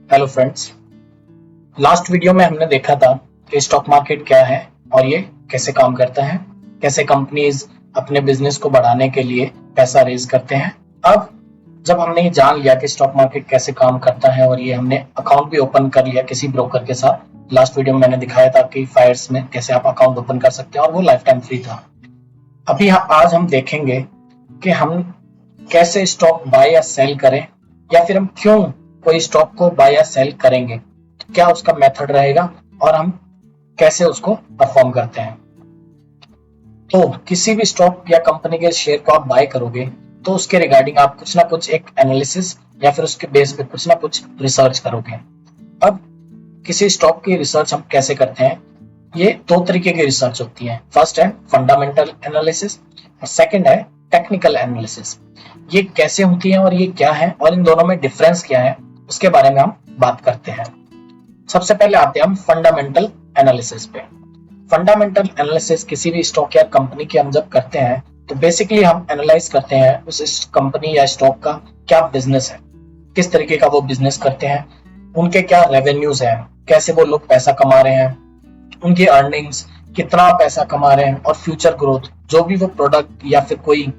Hello friends. Last video में हमने देखा था कि स्टॉक मार्केट क्या है और ये कैसे काम करता है, कैसे कंपनीज अपने बिजनेस को बढ़ाने के लिए पैसा रेज करते हैं। अब जब हमने ये जान लिया कि स्टॉक मार्केट कैसे काम करता है और ये हमने अकाउंट भी ओपन कर लिया किसी ब्रोकर के साथ, लास्ट वीडियो में मैंने दिखाया था कि फायर्स में कैसे आप अकाउंट ओपन कर सकते हैं और वो लाइफ टाइम फ्री था। अभी आज हम देखेंगे कि हम कैसे स्टॉक बाय या सेल करें, या फिर हम क्यों कोई स्टॉक को बाय या सेल करेंगे, क्या उसका मेथड रहेगा और हम कैसे उसको परफॉर्म करते हैं। तो किसी भी स्टॉक या कंपनी के शेयर को आप बाय करोगे तो उसके रिगार्डिंग आप कुछ ना कुछ एक एनालिसिस या फिर उसके बेस पे कुछ ना कुछ रिसर्च करोगे। अब किसी स्टॉक की रिसर्च हम कैसे करते हैं, ये दो तरीके की रिसर्च होती है। फर्स्ट है फंडामेंटल एनालिसिस और सेकंड है टेक्निकल एनालिसिस। ये कैसे होती है और ये क्या है और इन दोनों में डिफरेंस क्या है, उसके बारे में हम बात करते हैं। सबसे पहले आते हैं हम फंडामेंटल एनालिसिस पे। फंडामेंटल एनालिसिस किसी भी स्टॉक या कंपनी की हम जब करते हैं तो बेसिकली हम एनालाइज करते हैं उस कंपनी या स्टॉक का क्या बिजनेस है, किस तरीके का वो बिजनेस करते हैं, उनके क्या रेवेन्यूज हैं, कैसे वो लोग पैसा कमा रहे हैं, उनकी अर्निंग्स कितना पैसा कमा रहे हैं, और फ्यूचर ग्रोथ, जो भी वो प्रोडक्ट या फिर कोई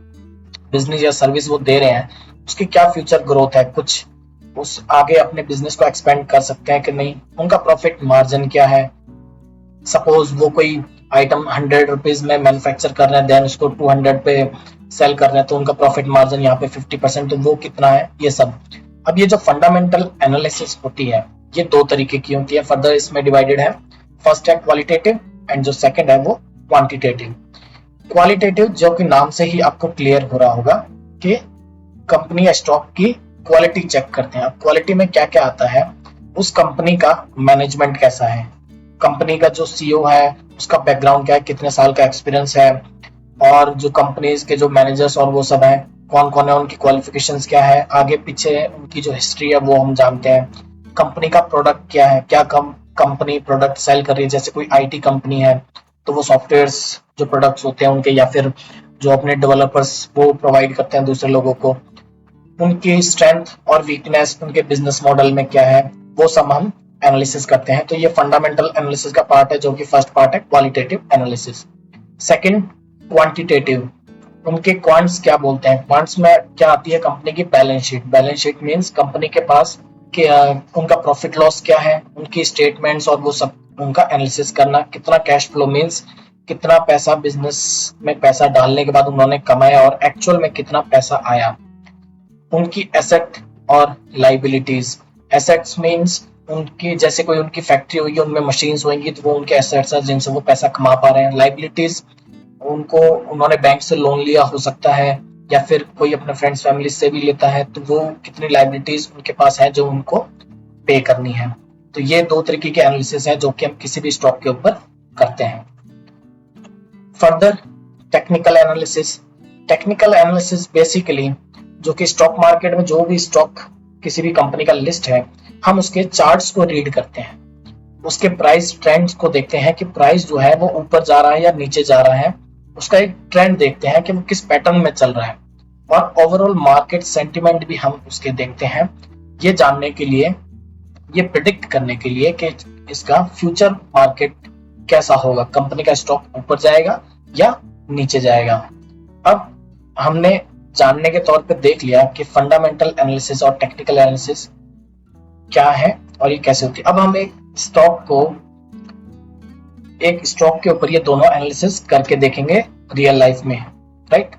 बिजनेस या सर्विस वो दे रहे हैं उसकी क्या फ्यूचर ग्रोथ है, कुछ उस आगे अपने बिजनेस को एक्सपेंड कर सकते हैं कि नहीं, उनका प्रॉफिट मार्जिन क्या है। सपोज वो कोई आइटम 100 रुपीज में मैन्युफैक्चर कर रहे हैं, देन उसको 200 पे सेल कर रहे हैं, तो उनका प्रॉफिट मार्जिन यहाँ पे 50%, तो वो कितना है, ये सब। अब ये जो फंडामेंटल एनालिसिस होती है ये दो तरीके की होती है, फर्दर इसमें डिवाइडेड है। फर्स्ट है क्वालिटेटिव एंड जो सेकंड है वो क्वांटिटेटिव। क्वालिटेटिव जो कि नाम से ही आपको क्लियर हो रहा होगा कि कंपनी या स्टॉक की क्वालिटी चेक करते हैं। अब क्वालिटी में क्या क्या आता है, उस कंपनी का मैनेजमेंट कैसा है, कंपनी का जो सीईओ है उसका बैकग्राउंड क्या है, कितने साल का एक्सपीरियंस है, और जो कंपनीज के जो मैनेजर्स और वो सब है कौन कौन है, उनकी क्वालिफिकेशंस क्या है, आगे पीछे उनकी जो हिस्ट्री है वो हम जानते हैं। कंपनी का प्रोडक्ट क्या है, क्या कंपनी प्रोडक्ट सेल कर रही है, जैसे कोई आईटी कंपनी है तो वो सॉफ्टवेयर्स जो प्रोडक्ट्स होते हैं उनके, या फिर जो अपने डेवलपर्स वो प्रोवाइड करते हैं दूसरे लोगों को, उनकी स्ट्रेंथ और वीकनेस, उनके बिजनेस मॉडल में क्या है, वो सब हम एनालिसिस करते हैं। तो ये फंडामेंटल एनालिसिस का पार्ट है, जो कि फर्स्ट पार्ट है क्वालिटेटिव एनालिसिस। सेकंड क्वांटिटेटिव, उनके क्वांट्स क्या बोलते हैं। क्वांट्स में क्या आती है, कंपनी की balance sheet. Balance sheet means company के पास उनका प्रॉफिट लॉस क्या है, उनकी स्टेटमेंट्स और वो सब उनका एनालिसिस करना। कितना कैश फ्लो मींस कितना पैसा बिजनेस में पैसा डालने के बाद उन्होंने कमाया और एक्चुअल में कितना पैसा आया। उनकी एसेट और लाइबिलिटीज। एसेट्स मींस उनकी, जैसे कोई उनकी फैक्ट्री होगी उनमें मशीन्स होंगी तो वो उनके एसेट्स हैं जिनसे वो पैसा कमा पा रहे हैं। लाइबिलिटीज, उनको उन्होंने बैंक से लोन लिया हो सकता है या फिर कोई अपने फ्रेंड्स फैमिली से भी लेता है, तो वो कितनी लाइबिलिटीज उनके पास है जो उनको पे करनी है। तो ये दो तरीके के एनालिसिस है जो कि हम किसी भी स्टॉक के ऊपर करते हैं। Further technical analysis. Technical analysis basically जो कि स्टॉक मार्केट में जो भी स्टॉक किसी भी कंपनी का लिस्ट है, हम उसके चार्ट्स को रीड करते हैं, उसके प्राइस ट्रेंड्स को देखते हैं कि प्राइस जो है वो ऊपर जा रहा है या नीचे जा रहा है, उसका एक ट्रेंड देखते हैं कि वो किस पैटर्न में चल रहा है, और ओवरऑल मार्केट सेंटिमेंट भी हम उसके देखते हैं, ये जानने के लिए, ये प्रिडिक्ट करने के लिए कि इसका फ्यूचर मार्केट कैसा होगा, कंपनी का स्टॉक ऊपर जाएगा या नीचे जाएगा। अब हमने जानने के तौर पे देख लिया कि फंडामेंटल एनालिसिस और टेक्निकल एनालिसिस क्या है और ये कैसे होती है। अब हम एक स्टॉक के ऊपर ये दोनों एनालिसिस करके देखेंगे रियल लाइफ में, राइट।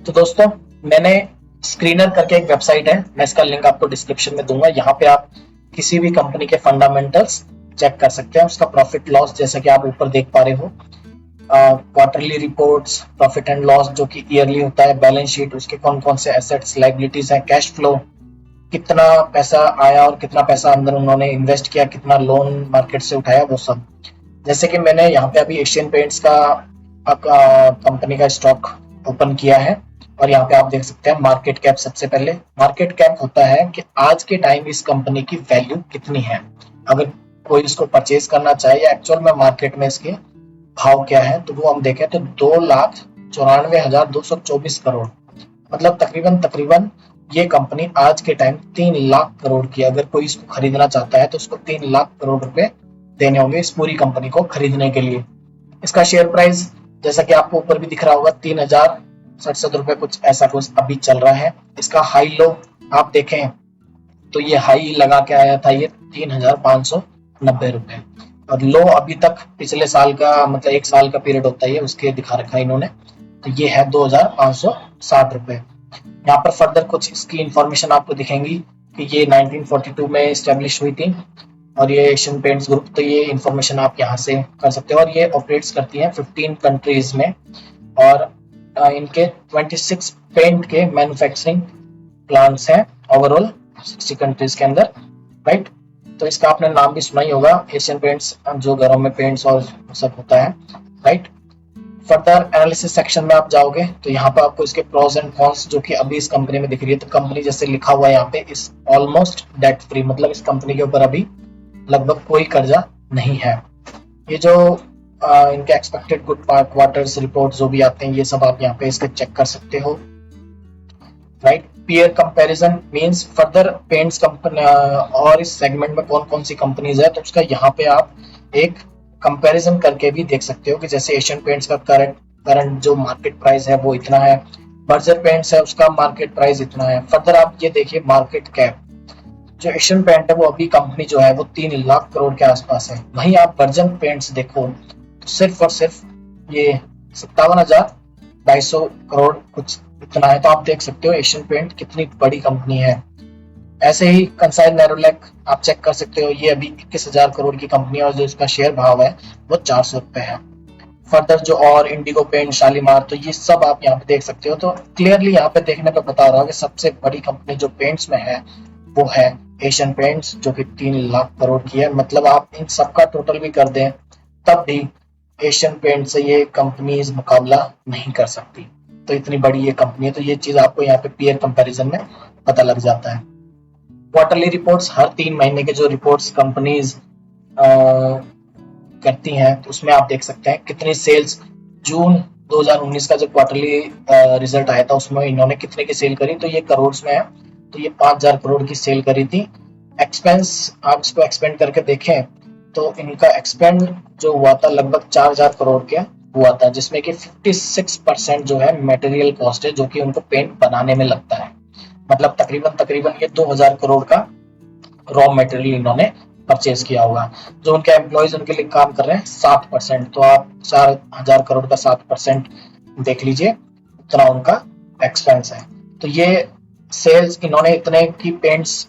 तो दोस्तों, मैंने स्क्रीनर करके एक वेबसाइट है, मैं इसका लिंक आपको डिस्क्रिप्शन में दूंगा। यहाँ पे आप किसी भी कंपनी के फंडामेंटल्स चेक कर सकते हैं, उसका प्रॉफिट लॉस जैसा कि आप ऊपर देख पा रहे हो, quarterly reports, profit and loss जो कि ईयरली होता है, बैलेंस शीट, उसके कौन कौन से एसेट्स लाइबिलिटीज है, कैश फ्लो, कितना पैसा आया और कितना पैसा अंदर उन्होंने इन्वेस्ट किया, कितना लोन मार्केट से उठाया, वो सब। जैसे कि मैंने यहाँ पे अभी एशियन पेंट्स का कंपनी का स्टॉक ओपन किया है और यहाँ पे आप देख सकते हैं मार्केट कैप। सबसे पहले मार्केट कैप होता है कि आज के टाइम इस कंपनी की वैल्यू कितनी है, अगर कोई इसको परचेज करना चाहे या एक्चुअल में मार्केट में इसके भाव क्या है, तो वो हम देखें तो 2,94,224 करोड़, मतलब तकरीबन ये कंपनी आज के टाइम 3 लाख करोड़ की, अगर कोई इसको खरीदना चाहता है तो उसको 3 लाख करोड़ रुपए देने होंगे इस पूरी कंपनी को खरीदने के लिए। इसका शेयर प्राइस जैसा कि आपको ऊपर भी दिख रहा होगा 3067 रुपए कुछ ऐसा कुछ अभी चल रहा है। इसका हाई लो आप देखें तो ये हाई लगा के आया था ये 3590 रुपए, और लो अभी तक पिछले साल का मतलब 1 साल का पीरियड होता है उसके दिखा रखा है इन्होंने, तो ये है 2560 रुपए। यहाँ पर फर्दर कुछ इसकी इंफॉर्मेशन आपको दिखेंगी कि ये 1942 में स्टेब्लिश हुई थी और ये एशियन पेंट्स ग्रुप, तो ये इंफॉर्मेशन आप यहाँ से कर सकते हो। और ये ऑपरेट्स करती है 15 कंट्रीज में, और इनके 26 पेंट के मैन्युफैक्चरिंग प्लांट्स हैं ओवरऑल 60 कंट्रीज के अंदर, राइट। तो इसका आपने नाम भी सुना ही होगा, एशियन पेंट्स, जो घरों में पेंट्स और सब होता है, राइट। फर्दर एनालिसिस सेक्शन में आप जाओगे तो यहाँ पे आपको इसके प्रोस एंड कॉन्स जो कि अभी इस कंपनी में दिख रही है, तो कंपनी जैसे लिखा हुआ है यहाँ पे इस ऑलमोस्ट डेट फ्री, मतलब इस कंपनी के ऊपर अभी लगभग कोई कर्जा नहीं है। ये जो इनके एक्सपेक्टेड गुड क्वार्टर्स रिपोर्ट जो भी आते हैं ये सब आप यहाँ पे इसके चेक कर सकते हो, right. Peer comparison means further paints company और इस सेगमेंट में कौन कौन सी कंपनीज है, तो उसका यहाँ पे आप एक कंपैरिजन करके भी देख सकते हो कि जैसे एशियन पेंट्स का करंट जो मार्केट प्राइस है वो इतना है, बर्जर पेंट्स है उसका मार्केट प्राइस इतना है। फर्दर आप ये देखिए मार्केट कैप, जो एशियन पेंट है वो अभी कंपनी जो है वो 3 लाख करोड़ के आसपास है। वहीं आप बर्जर पेंट्स देखो तो सिर्फ और सिर्फ ये 57,250 करोड़ कुछ इतना है। तो आप देख सकते हो एशियन पेंट कितनी बड़ी कंपनी है। ऐसे ही कंसाई नेरोलैक आप चेक कर सकते हो, ये अभी 21,000 करोड़ की कंपनी है और जो इसका शेयर भाव है वो 400 रुपए है। फर्दर जो और इंडिगो पेंट, शालीमार, तो ये सब आप यहाँ पे देख सकते हो। तो क्लियरली यहाँ पे देखने पे बता रहा हूँ कि सबसे बड़ी कंपनी जो पेंट्स में है वो है एशियन पेंट्स, जो कि 3 लाख करोड़ की है। मतलब आप इन सबका टोटल भी कर दें तब भी एशियन पेंट से ये कंपनीज मुकाबला नहीं कर सकती, तो इतनी बड़ी ये कंपनी है। तो ये चीज आपको यहाँ पे पीयर कंपैरिजन में पता लग जाता है। क्वार्टरली रिपोर्ट्स, हर 3 महीने के जो रिपोर्ट्स कंपनीज करती हैं तो उसमें आप देख सकते हैं कितनी सेल्स, जून 2019 का जो क्वार्टरली रिजल्ट आया था उसमें इन्होंने कितने की सेल करी, तो ये करोड़ में है, तो ये 5000 करोड़ की सेल करी थी। एक्सपेंस आप इसको एक्सपेंड करके देखें तो इनका एक्सपेंड जो हुआ था लगभग 4000 करोड़ के हुआ था, जिसमें कि 56% जो है मटेरियल कॉस्ट है जो कि उनको पेंट बनाने में लगता है। मतलब तकरीबन ये 2000 करोड़ का रॉ मटेरियल इन्होंने परचेज किया होगा। जो उनके एम्प्लॉइज उनके लिए काम कर रहे हैं 7%, तो आप 4000 करोड़ का 7% देख लीजिए, उतना उनका एक्सपेंस है। तो ये सेल्स इन्होंने इतने की पेंट्स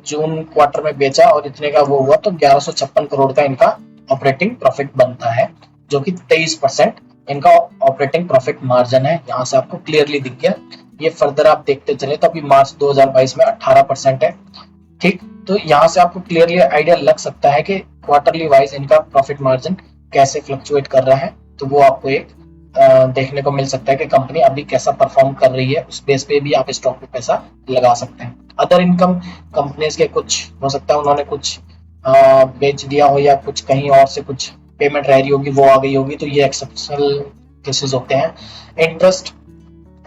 जून क्वार्टर में बेचा और इतने का वो हुआ, तो 1156 करोड़ का इनका ऑपरेटिंग प्रॉफिट बनता है, जो कि 23% इनका ऑपरेटिंग प्रॉफिट मार्जिन है। यहाँ से आपको क्लियरली दिख गया। ये फर्दर आप देखते चले तो अभी मार्च 2022 में 18% है, ठीक। तो यहाँ से आपको क्लियरली आइडिया लग सकता है कि क्वार्टरली वाइज इनका प्रॉफिट मार्जिन कैसे फ्लक्चुएट कर रहा है, तो वो आपको एक देखने को मिल सकता है कि कंपनी अभी कैसा परफॉर्म कर रही है। उस बेस पे भी आप स्टॉक पे पैसा लगा सकते हैं। अदर इनकम कंपनीज के कुछ हो सकता है उन्होंने कुछ बेच दिया हो या कुछ कहीं और से कुछ पेमेंट रह रही होगी वो आ गई होगी, तो ये एक्सेप्शनल केसेस होते हैं। इंटरेस्ट,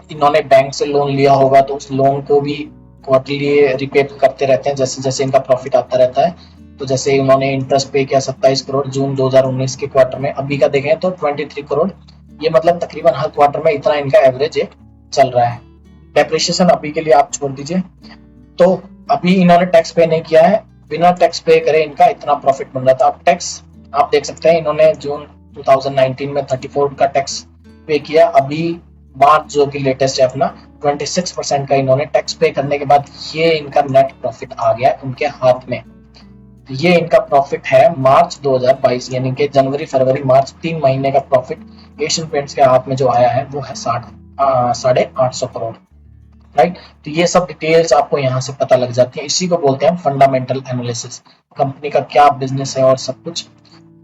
इन्होंने बैंक से लोन लिया होगा तो उस लोन को भी क्वार्टरली रिपे करते रहते हैं जैसे जैसे इनका प्रॉफिट आता रहता है। तो जैसे उन्होंने इंटरेस्ट पे किया 27 करोड़ जून 2019 के क्वार्टर में, अभी का देखें तो 23 करोड़, ये मतलब तकरीबन हर क्वार्टर में इतना इनका एवरेज चल रहा है। डेप्रिसिएशन अभी के लिए आप छोड़ दीजिए। तो अभी इन्होंने टैक्स पे नहीं किया है, बिना टैक्स पे करे इनका इतना प्रॉफिट बन रहा था। अब टैक्स आप देख सकते हैं, इन्होंने जून 2019 में 34 का टैक्स पे किया, अभी मार्च जो कि लेटेस्ट है अपना 26% का इन्होंने टैक्स पे करने के बाद ये इनका नेट प्रॉफिट आ गया उनके हाथ में। ये इनका प्रॉफिट है मार्च 2022, यानी कि जनवरी फरवरी मार्च 3 महीने का प्रॉफिट एशियन पेंट्स के हाथ में जो आया है वो है 850 करोड़, राइट। तो ये सब डिटेल्स आपको यहाँ से पता लग जाती है। इसी को बोलते हैं फंडामेंटल एनालिसिस, कंपनी का क्या बिजनेस है और सब कुछ।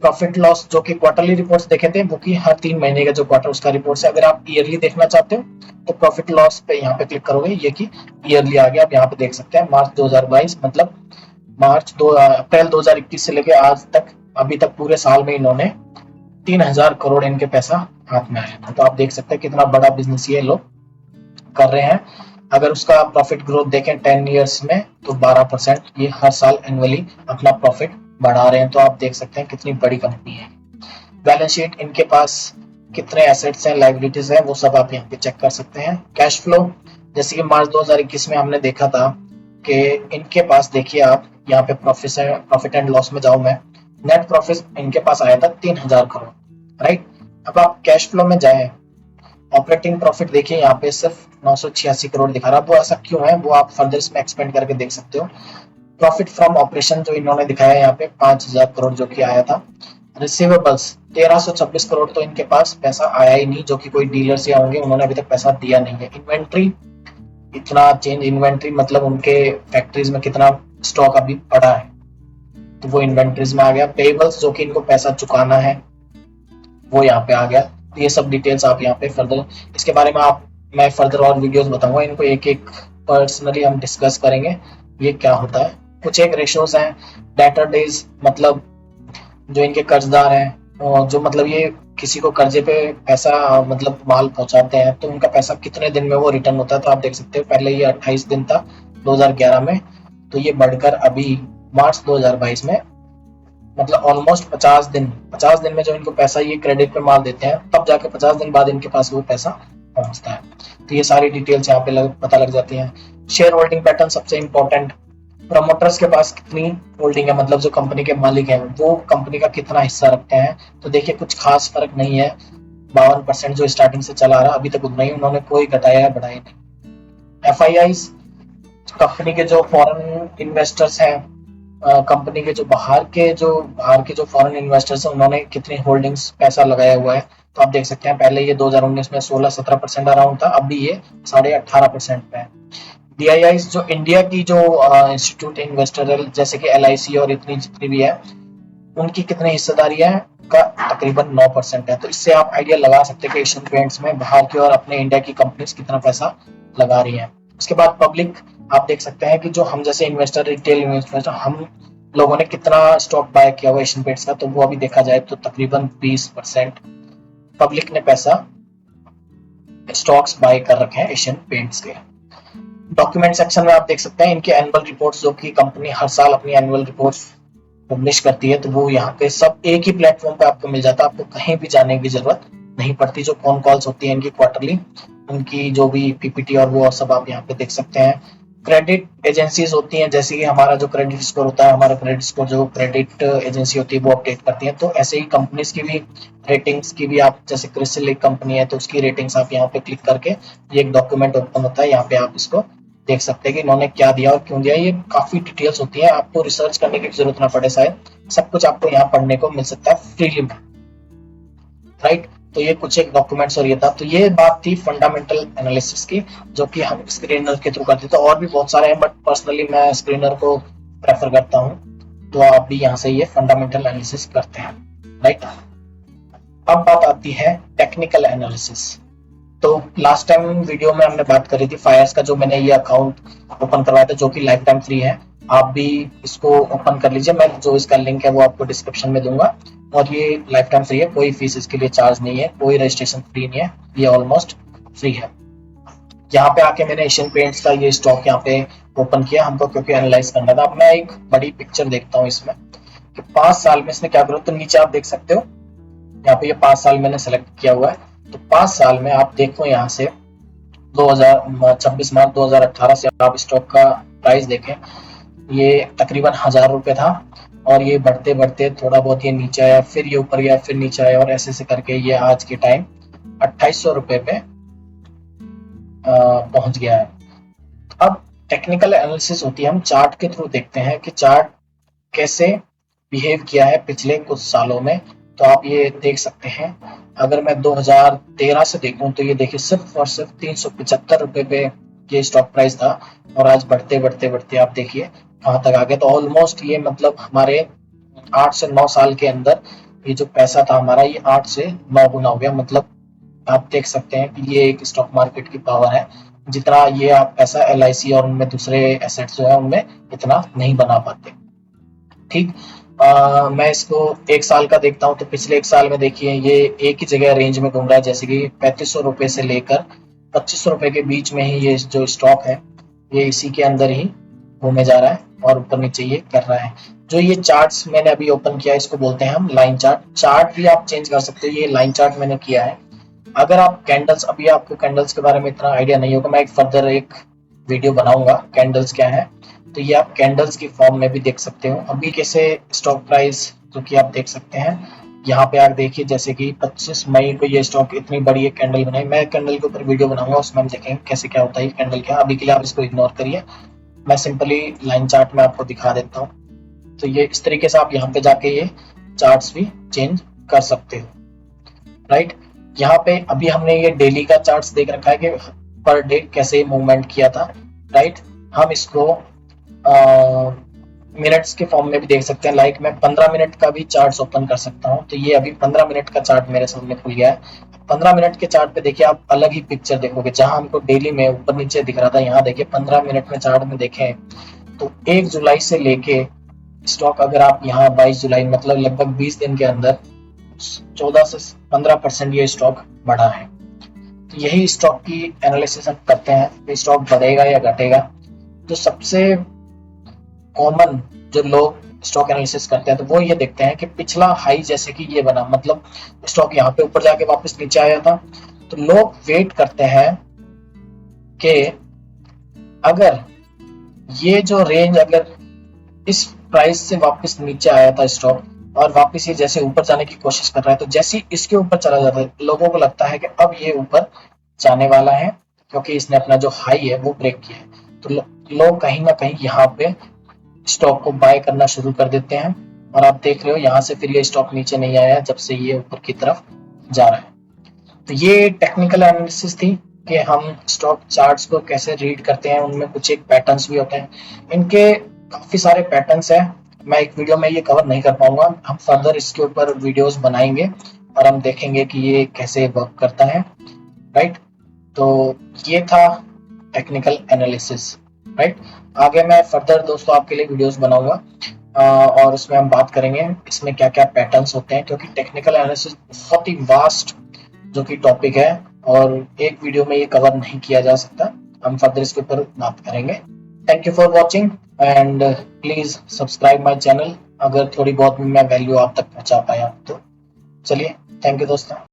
प्रॉफिट लॉस जो कि क्वार्टरली रिपोर्ट्स देखे थे वो कि हर 3 महीने का जो क्वार्टर उसका रिपोर्ट है। अगर आप ईयरली देखना चाहते हो तो प्रॉफिट लॉस पे यहाँ पे क्लिक करोगे, ये कि ईयरली आ गया। आप यहाँ पे देख सकते हैं मार्च 2022 मतलब अप्रैल 2021 से लेके आज तक, अभी तक पूरे साल में इन्होंने 3000 करोड़ इनके पैसा हाथ में आया था। तो आप देख सकते हैं कितना बड़ा बिजनेस ये लोग कर रहे हैं। अगर उसका प्रॉफिट ग्रोथ देखें 10 ईयर्स में तो 12% ये हर साल एनुअली अपना प्रॉफिट बढ़ा रहे हैं। तो आप देख सकते हैं कितनी बड़ी कंपनी है। बैलेंस शीट, इनके पास कितने एसेट्स हैं, लायबिलिटीज है, वो सब आप यहाँ पे चेक कर सकते हैं। कैश फ्लो, जैसे कि मार्च 2021 में हमने देखा था कि इनके पास देखिए आप यहाँ पे प्रॉफिट एंड लॉस में जाऊं मैं, नेट प्रॉफिट इनके पास आया था 3000 करोड़, राइट। अब आप कैश फ्लो में जाएं, ऑपरेटिंग प्रॉफिट देखिए यहाँ पे सिर्फ 986 करोड़ दिखा रहा है। वो ऐसा क्यों है, वो आप फर्दर इसमें एक्सपेंड करके देख सकते हो। प्रॉफिट फ्रॉम ऑपरेशन जो इन्होंने दिखाया यहाँ पे 5000 करोड़ जो कि आया था। रिसीवेबल्स 1326 करोड़, तो इनके पास पैसा आया ही नहीं, जो कि कोई डीलर्स या होंगे, उन्होंने अभी तक पैसा दिया नहीं है। इन्वेंट्री, इतना चेंज इन्वेंट्री मतलब उनके फैक्ट्रीज में कितना स्टॉक अभी पड़ा है, तो वो इन्वेंट्रीज में आ गया। पेबल्स, जो कि इनको पैसा चुकाना है, वो यहाँ पे आ गया। तो ये सब डिटेल्स आप यहाँ पे फर्दर, इसके बारे में मैं फर्दर और वीडियोस बताऊंगा, इनको एक एक पर्सनली हम डिस्कस करेंगे ये क्या होता है। कुछ एक रेशियोज हैं, डेटर डेज मतलब जो इनके कर्जदार हैं, जो मतलब ये किसी को कर्जे पे पैसा मतलब माल पहुंचाते हैं, तो उनका पैसा कितने दिन में वो रिटर्न होता है। तो आप देख सकते हो पहले ये 28 दिन था 2011 में, तो ये बढ़कर अभी मार्च 2022 में मतलब ऑलमोस्ट 50 दिन में जो इनको पैसा ये क्रेडिट पे माल देते हैं, तब जाके 50 दिन बाद इनके पास वो पैसा पहुंचता है। तो ये सारी डिटेल्स यहाँ पे पता लग जाती हैं। शेयर होल्डिंग पैटर्न सबसे इंपॉर्टेंट, प्रमोटर्स के पास कितनी होल्डिंग है, मतलब जो कंपनी के मालिक हैं वो कंपनी का कितना हिस्सा रखते हैं। तो देखिए कुछ खास फर्क नहीं है, 52% जो स्टार्टिंग से चला आ रहा अभी तक उतना ही, उन्होंने कोई घटाया है बढ़ाया नहीं। FII, कंपनी के जो फॉरेन इन्वेस्टर्स हैं, कंपनी के जो बाहर के जो फॉरेन इन्वेस्टर्स हैं, उन्होंने कितनी होल्डिंग्स पैसा लगाया हुआ है। तो आप देख सकते हैं पहले ये 2019 में 16-17% अराउंड था, अभी ये 18.5% पे है। DII, जो इंडिया की जो इंस्टीट्यूट इन्वेस्टर है जैसे कि LIC और इतनी जितनी भी है, उनकी कितनी हिस्सेदारी है का तकरीबन 9% है। तो इससे आप आइडिया लगा सकते हैं कि एशियन पेंट्स में बाहर की और अपने इंडिया की कंपनीज कितना पैसा लगा रही हैं। उसके बाद पब्लिक, आप देख सकते हैं कि जो हम जैसे इन्वेस्टर, रिटेल इन्वेस्टर, हम लोगों ने कितना स्टॉक बाय किया हुआ एशियन पेंट्स का, तो वो अभी देखा जाए तो तकरीबन 20% पब्लिक ने पैसा स्टॉक्स बाय कर रखे हैं एशियन पेंट्स के। डॉक्यूमेंट सेक्शन में आप देख सकते हैं इनके एनुअल रिपोर्ट्स, जो कि कंपनी हर साल अपनी एनुअल रिपोर्ट्स पब्लिश करती है, तो वो यहाँ पे सब एक ही प्लेटफॉर्म पे आपको मिल जाता है, आपको कहीं भी जाने की जरूरत नहीं पड़ती। जो फोन कॉल्स होती है इनकी क्वार्टरली, उनकी जो भी PPT और वो सब आप यहाँ पे देख सकते हैं। क्रेडिट एजेंसीज होती हैं, जैसे कि हमारा जो क्रेडिट स्कोर होता है, हमारा क्रेडिट स्कोर जो क्रेडिट एजेंसी होती है वो अपडेट करती है। तो ऐसे ही कंपनीज की भी रेटिंग्स की भी, आप जैसे क्रिसिल एक कंपनी है तो उसकी रेटिंग्स आप यहाँ पे क्लिक करके ये एक डॉक्यूमेंट ओपन होता है, यहाँ पे आप इसको देख सकते हैं कि इन्होंने क्या दिया और क्यों दिया। ये काफी डिटेल्स होती है, आपको रिसर्च करने की जरूरत ना पड़े, शायद सब कुछ आपको यहाँ पढ़ने को मिल सकता है फ्रीली में, राइट। तो ये कुछ एक डॉक्यूमेंट्स और ये था। तो ये बात थी फंडामेंटल एनालिसिस की, जो कि हम स्क्रीनर के थ्रू करते थे। और भी बहुत सारे हैं बट पर्सनली मैं स्क्रीनर को प्रेफर करता हूँ, तो आप भी यहाँ से ये फंडामेंटल एनालिसिस करते हैं, राइट। अब बात आती है टेक्निकल एनालिसिस। तो लास्ट टाइम वीडियो में हमने बात करी थी फायर्स का, जो मैंने ये अकाउंट ओपन करवाया था, जो कि लाइफ टाइम फ्री है। आप भी इसको ओपन कर लीजिए, मैं जो इसका लिंक है वो आपको डिस्क्रिप्शन में दूंगा। और ये लाइफ टाइम फ्री है, कोई फीस इसके लिए चार्ज नहीं है, कोई रजिस्ट्रेशन फ्री नहीं है, ये ऑलमोस्ट फ्री है। यहाँ पे आके मैंने एशियन पेंट्स का ये स्टॉक यहाँ पे ओपन किया हमको, क्योंकि एनालाइज करना था। अब मैं एक बड़ी पिक्चर देखता हूँ इसमें कि 5 साल में इसने क्या ग्रोथ, तो नीचे आप देख सकते हो यहाँ पे ये 5 साल मैंने सेलेक्ट किया हुआ है। तो 5 साल में आप देखो यहाँ से 26 मार्च 2018 से आप स्टॉक का प्राइस देखें, ये तकरीबन 1000 रुपए था, और ये बढ़ते बढ़ते थोड़ा बहुत ये नीचे आया, फिर ये ऊपर गया, फिर नीचे आया, और ऐसे से करके ये आज के टाइम 2800 रुपए पे पहुंच गया है। अब टेक्निकल एनालिसिस होती है, हम चार्ट के थ्रू देखते हैं कि चार्ट कैसे बिहेव किया है पिछले कुछ सालों में। तो आप ये देख सकते हैं, अगर मैं 2013 से देखूं तो ये देखिए सिर्फ और सिर्फ 375 रुपए पे ये स्टॉक प्राइस था, और आज बढ़ते बढ़ते बढ़ते आप देखिए कहाँ तक आ गया। तो ऑलमोस्ट ये मतलब हमारे 8 से 9 साल के अंदर ये जो पैसा था हमारा, ये 8 से 9 गुना हो गया। मतलब आप देख सकते हैं कि ये एक स्टॉक मार्केट की पावर है, जितना ये आप पैसा LIC और उनमें दूसरे एसेट्स जो है उनमें इतना नहीं बना पाते, ठीक। मैं इसको 1 साल का देखता हूँ, तो पिछले 1 साल में देखिए ये एक ही जगह रेंज में घूम रहा है, जैसे कि 3500 रुपए से लेकर ₹25 के बीच में ही ये जो स्टॉक है ये इसी के अंदर ही घूमे जा रहा है और ऊपर नीचे ये कर रहा है। जो ये चार्ट्स मैंने अभी ओपन किया है इसको बोलते हैं हम लाइन चार्ट। चार्ट भी आप चेंज कर सकते हो, ये लाइन चार्ट मैंने किया है। अगर आप कैंडल्स, अभी आपको कैंडल्स के बारे में इतना आइडिया नहीं होगा, मैं एक फर्दर एक वीडियो बनाऊंगा कैंडल्स क्या है, तो ये आप कैंडल्स की फॉर्म में भी देख सकते हो। अभी कैसे स्टॉक प्राइस जो कि आप देख सकते हैं यहाँ पे आप देखिए, जैसे कि 25 मई को ये स्टॉक इतनी बड़ी एक कैंडल बनाई। मैं कैंडल के ऊपर वीडियो बनाऊंगा, उसमें हम देखेंगे कैसे क्या होता है कैंडल क्या। अभी के लिए आप इसको इग्नोर करिए, मैं सिंपली लाइन चार्ट में आपको दिखा देता हूँ। तो ये इस तरीके से आप यहाँ पे जाके ये चार्ट्स भी चेंज कर सकते हो, राइट। यहाँ पे अभी हमने ये डेली का चार्ट्स देख रखा है कि पर डे कैसे मूवमेंट किया था, राइट। हम इसको मिनट्स के फॉर्म में भी देख सकते हैं। लाइक मैं 15 मिनट का भी चार्ट ओपन कर सकता हूँ, तो ये अभी 15 मिनट का चार्ट मेरे सामने खुल गया है। 15 मिनट के चार्ट पे देखिए आप अलग ही पिक्चर देखोगे। जहां हमको डेली में ऊपर नीचे दिख रहा था, यहाँ देखिए 15 मिनट में चार्ट में देखें तो 1 जुलाई से लेके स्टॉक, अगर आप यहाँ 22 जुलाई मतलब लगभग 20 दिन के अंदर 14 से 15% ये स्टॉक बढ़ा है। तो यही स्टॉक की एनालिसिस हम करते हैं कि स्टॉक बढ़ेगा या घटेगा। तो सबसे कॉमन जो लोग स्टॉक एनालिसिस करते हैं तो वो ये देखते हैं कि पिछला हाई जैसे कि ये बना, मतलब स्टॉक यहाँ पे ऊपर जाके वापस नीचे आया था, तो लोग वेट करते हैं कि अगर ये जो रेंज, अगर इस प्राइस से वापस नीचे आया था स्टॉक और वापस ये जैसे ऊपर जाने की कोशिश कर रहा है, तो जैसे ही इसके ऊपर चला जाता है लोगों को लगता है कि अब ये ऊपर जाने वाला है क्योंकि इसने अपना जो हाई है वो ब्रेक किया है। तो लोग कहीं ना कहीं यहाँ पे स्टॉक को बाय करना शुरू कर देते हैं और आप देख रहे हो यहाँ से फिर ये स्टॉक नीचे नहीं आया जब से ये ऊपर की तरफ जा रहा है। तो ये टेक्निकल एनालिसिस थी कि हम स्टॉक चार्ट्स को कैसे रीड करते हैं। उनमें कुछ एक पैटर्न्स भी होते हैं, इनके काफी सारे पैटर्न्स हैं। मैं एक वीडियो में ये कवर नहीं कर पाऊंगा, हम फर्दर इसके ऊपर वीडियोस बनाएंगे और हम देखेंगे कि ये कैसे वर्क करता है, राइट। तो ये था टेक्निकल एनालिसिस, राइट। आगे मैं फर्दर दोस्तों आपके लिए वीडियोस बनाऊंगा और उसमें हम बात करेंगे इसमें क्या क्या पैटर्न्स होते हैं, क्योंकि टेक्निकल एनालिसिस बहुत ही वास्ट जो कि टॉपिक है और एक वीडियो में ये कवर नहीं किया जा सकता। हम फर्दर इसके ऊपर बात करेंगे। Thank you for watching and please subscribe my channel, अगर थोड़ी बहुत मैं वैल्यू आप तक पहुंचा पाया तो। चलिए, थैंक यू दोस्तों।